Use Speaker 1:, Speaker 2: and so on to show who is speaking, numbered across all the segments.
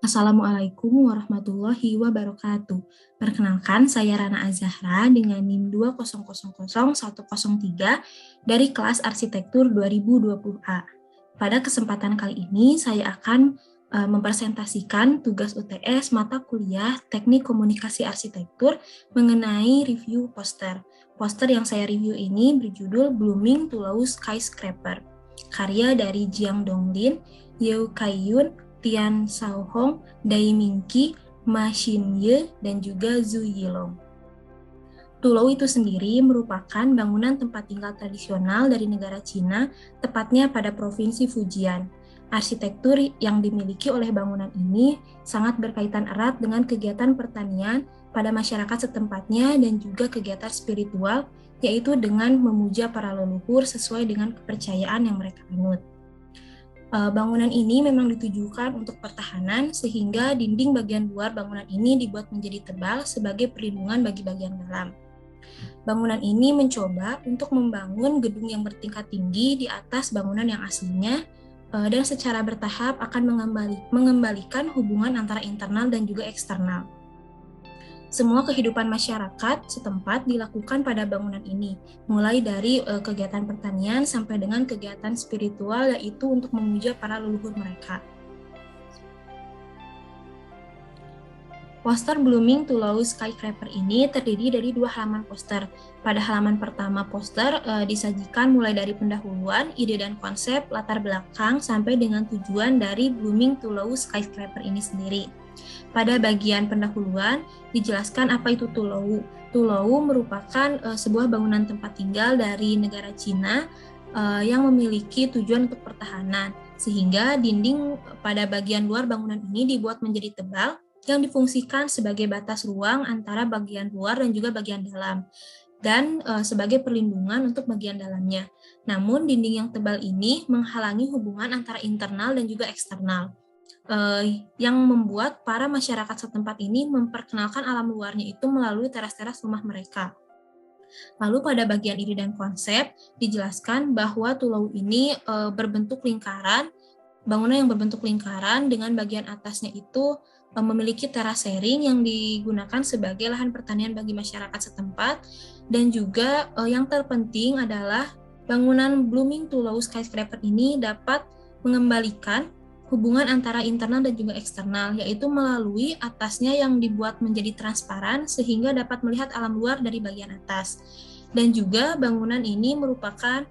Speaker 1: Assalamualaikum warahmatullahi wabarakatuh. Perkenalkan, saya Rana Azahra dengan NIM 2000103 dari kelas Arsitektur 2020A. Pada kesempatan kali ini, saya akan mempresentasikan tugas UTS mata kuliah Teknik Komunikasi Arsitektur mengenai review poster. Poster yang saya review ini berjudul Blooming Tulau Skyscraper, karya dari Jiang Donglin, Yeo Kai-yun, Tian Xiaohong, Dai Mingqi, Ma Xinye, dan juga Zhu Yilong. Tulau itu sendiri merupakan bangunan tempat tinggal tradisional dari negara Cina, tepatnya pada Provinsi Fujian. Arsitektur yang dimiliki oleh bangunan ini sangat berkaitan erat dengan kegiatan pertanian pada masyarakat setempatnya dan juga kegiatan spiritual, yaitu dengan memuja para leluhur sesuai dengan kepercayaan yang mereka anut. Bangunan ini memang ditujukan untuk pertahanan sehingga dinding bagian luar bangunan ini dibuat menjadi tebal sebagai perlindungan bagi bagian dalam. Bangunan ini mencoba untuk membangun gedung yang bertingkat tinggi di atas bangunan yang aslinya dan secara bertahap akan mengembalikan hubungan antara internal dan juga eksternal. Semua kehidupan masyarakat setempat dilakukan pada bangunan ini, mulai dari kegiatan pertanian sampai dengan kegiatan spiritual, yaitu untuk memuja para leluhur mereka. Poster Blooming Tulau Skyscraper ini terdiri dari 2 halaman poster. Pada halaman pertama poster disajikan mulai dari pendahuluan, ide dan konsep, latar belakang, sampai dengan tujuan dari Blooming Tulau Skyscraper ini sendiri. Pada bagian pendahuluan dijelaskan apa itu Tulau. Tulau merupakan sebuah bangunan tempat tinggal dari negara Cina yang memiliki tujuan untuk pertahanan, sehingga dinding pada bagian luar bangunan ini dibuat menjadi tebal yang difungsikan sebagai batas ruang antara bagian luar dan juga bagian dalam, dan sebagai perlindungan untuk bagian dalamnya. Namun dinding yang tebal ini menghalangi hubungan antara internal dan juga eksternal, yang membuat para masyarakat setempat ini memperkenalkan alam luarnya itu melalui teras-teras rumah mereka. Lalu pada bagian ide dan konsep dijelaskan bahwa tulau ini berbentuk lingkaran, bangunan yang berbentuk lingkaran dengan bagian atasnya itu memiliki terasering yang digunakan sebagai lahan pertanian bagi masyarakat setempat, dan juga yang terpenting adalah bangunan Blooming Tulau Skyscraper ini dapat mengembalikan hubungan antara internal dan juga eksternal, yaitu melalui atasnya yang dibuat menjadi transparan sehingga dapat melihat alam luar dari bagian atas. Dan juga bangunan ini merupakan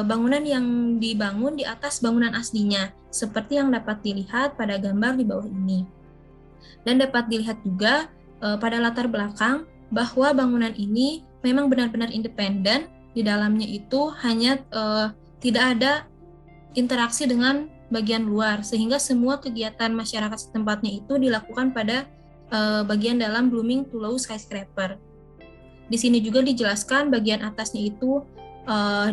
Speaker 1: bangunan yang dibangun di atas bangunan aslinya, seperti yang dapat dilihat pada gambar di bawah ini. Dan dapat dilihat juga pada latar belakang bahwa bangunan ini memang benar-benar independen, di dalamnya itu hanya tidak ada interaksi dengan bagian luar, sehingga semua kegiatan masyarakat setempatnya itu dilakukan pada bagian dalam Blooming Tulau Skyscraper. Di sini juga dijelaskan bagian atasnya itu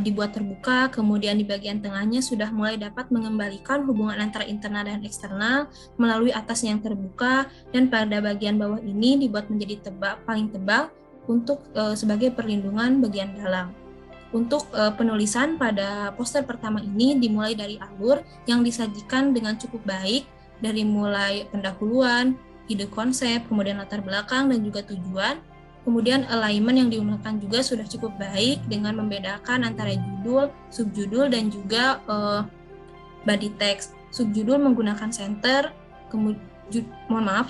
Speaker 1: dibuat terbuka, kemudian di bagian tengahnya sudah mulai dapat mengembalikan hubungan antara internal dan eksternal melalui atasnya yang terbuka, dan pada bagian bawah ini dibuat menjadi paling tebal untuk sebagai perlindungan bagian dalam. Untuk penulisan pada poster pertama ini dimulai dari alur yang disajikan dengan cukup baik, dari mulai pendahuluan, ide konsep, kemudian latar belakang dan juga tujuan. Kemudian alignment yang digunakan juga sudah cukup baik dengan membedakan antara judul, subjudul, dan juga body text. Subjudul menggunakan center,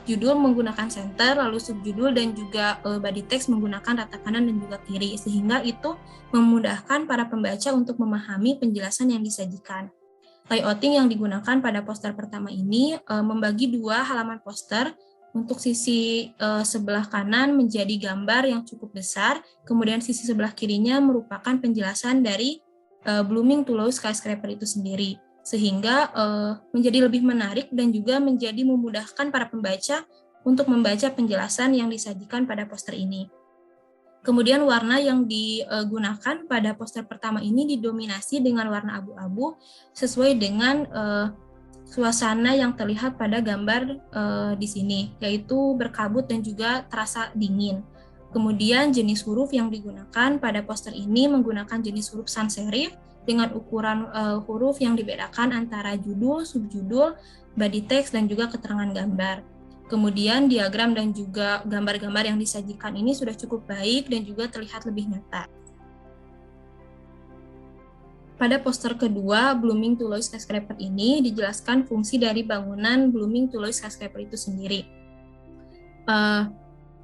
Speaker 1: judul menggunakan center, lalu subjudul dan juga body text menggunakan rata kanan dan juga kiri, sehingga itu memudahkan para pembaca untuk memahami penjelasan yang disajikan. Layouting yang digunakan pada poster pertama ini membagi 2 halaman poster. Untuk sisi sebelah kanan menjadi gambar yang cukup besar, kemudian sisi sebelah kirinya merupakan penjelasan dari Blooming Tulau Skyscraper itu sendiri, sehingga menjadi lebih menarik dan juga menjadi memudahkan para pembaca untuk membaca penjelasan yang disajikan pada poster ini. Kemudian warna yang digunakan pada poster pertama ini didominasi dengan warna abu-abu sesuai dengan suasana yang terlihat pada gambar di sini, yaitu berkabut dan juga terasa dingin. Kemudian jenis huruf yang digunakan pada poster ini menggunakan jenis huruf sans serif dengan ukuran huruf yang dibedakan antara judul, subjudul, body text, dan juga keterangan gambar. Kemudian diagram dan juga gambar-gambar yang disajikan ini sudah cukup baik dan juga terlihat lebih nyata. Pada poster kedua, Blooming Toulouse Skyscraper ini dijelaskan fungsi dari bangunan Blooming Toulouse Skyscraper itu sendiri.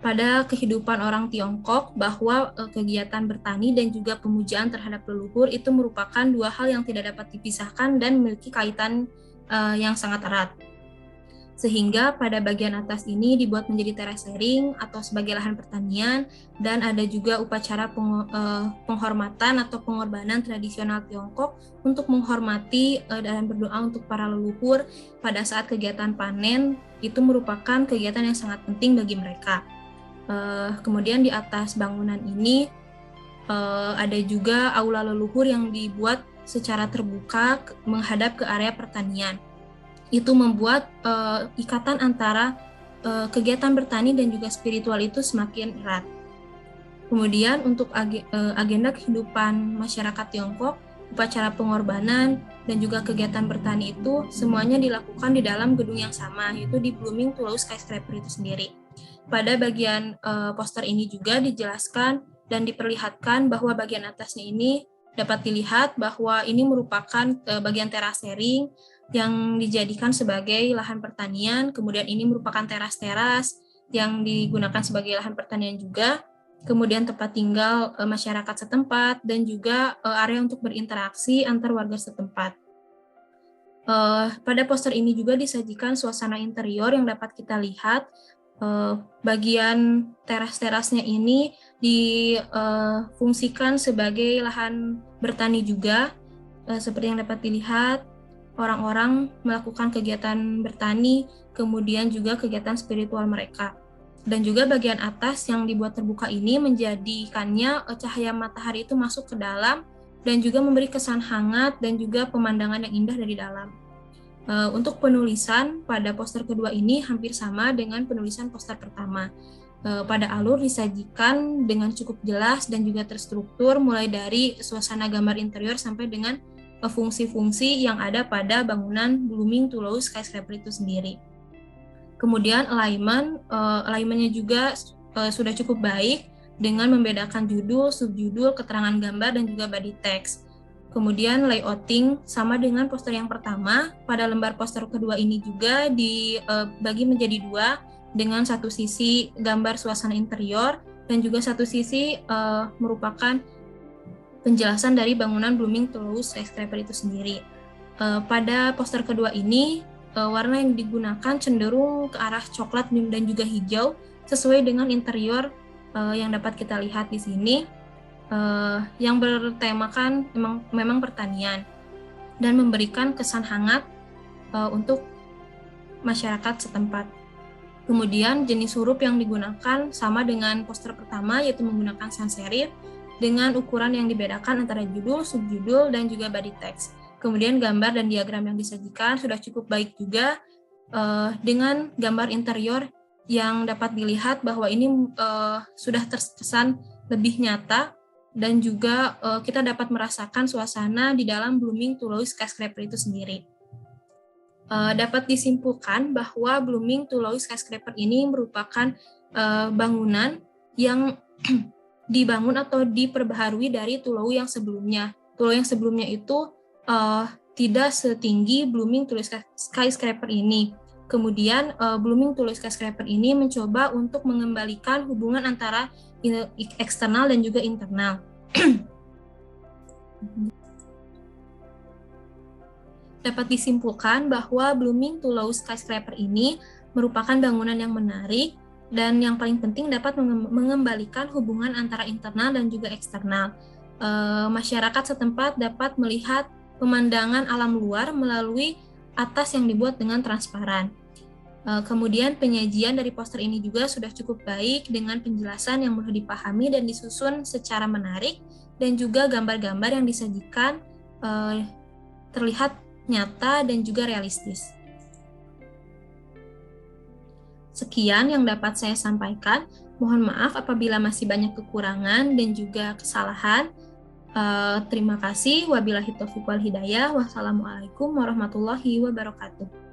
Speaker 1: Pada kehidupan orang Tiongkok, bahwa kegiatan bertani dan juga pemujaan terhadap leluhur itu merupakan dua hal yang tidak dapat dipisahkan dan memiliki kaitan yang sangat erat. Sehingga pada bagian atas ini dibuat menjadi terasering atau sebagai lahan pertanian, dan ada juga upacara penghormatan atau pengorbanan tradisional Tiongkok untuk menghormati dan berdoa untuk para leluhur pada saat kegiatan panen. Itu merupakan kegiatan yang sangat penting bagi mereka. Kemudian di atas bangunan ini ada juga aula leluhur yang dibuat secara terbuka menghadap ke area pertanian. Itu membuat ikatan antara kegiatan bertani dan juga spiritual itu semakin erat. Kemudian untuk agenda kehidupan masyarakat Tiongkok, upacara pengorbanan dan juga kegiatan bertani itu semuanya dilakukan di dalam gedung yang sama, yaitu di Blooming Toulouse Skyscraper itu sendiri. Pada bagian poster ini juga dijelaskan dan diperlihatkan bahwa bagian atasnya ini dapat dilihat bahwa ini merupakan bagian terasering yang dijadikan sebagai lahan pertanian. Kemudian ini merupakan teras-teras yang digunakan sebagai lahan pertanian juga. Kemudian tempat tinggal masyarakat setempat dan juga area untuk berinteraksi antar warga setempat. Pada poster ini juga disajikan suasana interior yang dapat kita lihat. Bagian teras-terasnya ini difungsikan sebagai lahan bertani juga. Seperti yang dapat dilihat, orang-orang melakukan kegiatan bertani, kemudian juga kegiatan spiritual mereka. Dan juga bagian atas yang dibuat terbuka ini menjadikannya cahaya matahari itu masuk ke dalam dan juga memberi kesan hangat dan juga pemandangan yang indah dari dalam. Untuk penulisan pada poster kedua ini hampir sama dengan penulisan poster pertama. Pada alur disajikan dengan cukup jelas dan juga terstruktur, mulai dari suasana gambar interior sampai dengan fungsi-fungsi yang ada pada bangunan Blooming Toulouse Skyscraper itu sendiri. Kemudian alignment-nya juga sudah cukup baik dengan membedakan judul, subjudul, keterangan gambar, dan juga body text. Kemudian layouting sama dengan poster yang pertama. Pada lembar poster kedua ini juga dibagi menjadi dua, dengan satu sisi gambar suasana interior dan juga satu sisi merupakan penjelasan dari bangunan Blooming Toulouse Skyscraper itu sendiri. Pada poster kedua ini warna yang digunakan cenderung ke arah coklat dan juga hijau sesuai dengan interior yang dapat kita lihat di sini. Yang bertemakan memang pertanian dan memberikan kesan hangat untuk masyarakat setempat. Kemudian jenis huruf yang digunakan sama dengan poster pertama, yaitu menggunakan sans serif dengan ukuran yang dibedakan antara judul, subjudul, dan juga body text. Kemudian gambar dan diagram yang disajikan sudah cukup baik juga dengan gambar interior yang dapat dilihat bahwa ini sudah terkesan lebih nyata. Dan juga kita dapat merasakan suasana di dalam Blooming Toulouse Skyscraper itu sendiri. Dapat disimpulkan bahwa Blooming Toulouse Skyscraper ini merupakan bangunan yang dibangun atau diperbaharui dari Toulouse yang sebelumnya. Toulouse yang sebelumnya itu tidak setinggi Blooming Toulouse Skyscraper ini. Kemudian Blooming Toulouse Skyscraper ini mencoba untuk mengembalikan hubungan antara eksternal dan juga internal. Dapat disimpulkan bahwa Blooming Toulouse Skyscraper ini merupakan bangunan yang menarik dan yang paling penting dapat mengembalikan hubungan antara internal dan juga eksternal. Masyarakat setempat dapat melihat pemandangan alam luar melalui atas yang dibuat dengan transparan. Kemudian penyajian dari poster ini juga sudah cukup baik dengan penjelasan yang mudah dipahami dan disusun secara menarik, dan juga gambar-gambar yang disajikan terlihat nyata dan juga realistis. Sekian yang dapat saya sampaikan. Mohon maaf apabila masih banyak kekurangan dan juga kesalahan. Terima kasih. Wabillahi taufiq wal hidayah. Wassalamualaikum warahmatullahi wabarakatuh.